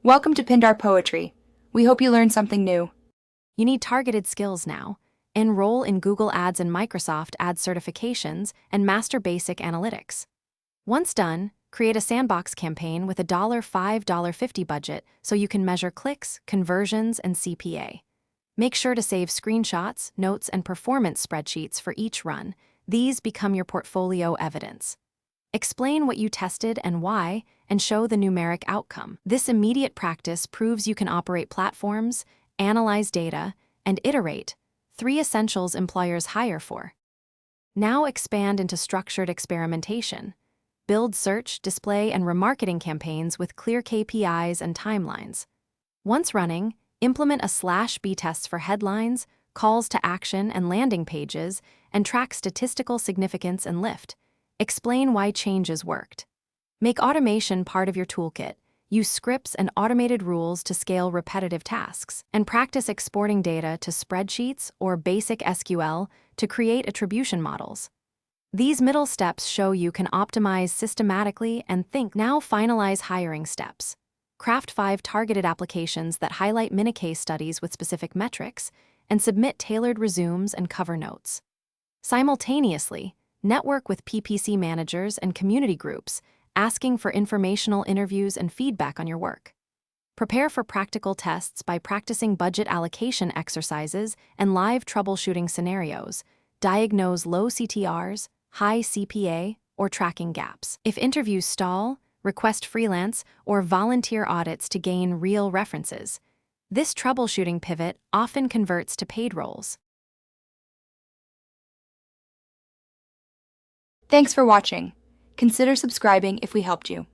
Welcome to Pindar Poetry. We hope you learned something new. You need targeted skills now. Enroll in Google Ads and Microsoft Ads certifications and master basic analytics. Once done, create a sandbox campaign with a $5, $50 budget so you can measure clicks, conversions, and CPA. Make sure to save screenshots, notes, and performance spreadsheets for each run. These become your portfolio evidence. Explain what you tested and why, and show the numeric outcome. This immediate practice proves you can operate platforms, analyze data, and iterate, 3 essentials employers hire for. Now expand into structured experimentation. Build search, display, and remarketing campaigns with clear KPIs and timelines. Once running, implement a /B test for headlines, calls to action, and landing pages, and track statistical significance and lift. Explain why changes worked. Make automation part of your toolkit. Use scripts and automated rules to scale repetitive tasks, and practice exporting data to spreadsheets or basic SQL to create attribution models. These middle steps show you can optimize systematically and think. Now finalize hiring steps. Craft 5 targeted applications that highlight mini-case studies with specific metrics, and submit tailored resumes and cover notes. Simultaneously, network with PPC managers and community groups, asking for informational interviews and feedback on your work. Prepare for practical tests by practicing budget allocation exercises and live troubleshooting scenarios. Diagnose low CTRs, high CPA, or tracking gaps. If interviews stall, request freelance or volunteer audits to gain real references. This troubleshooting pivot often converts to paid roles. Thanks for watching. Consider subscribing if we helped you.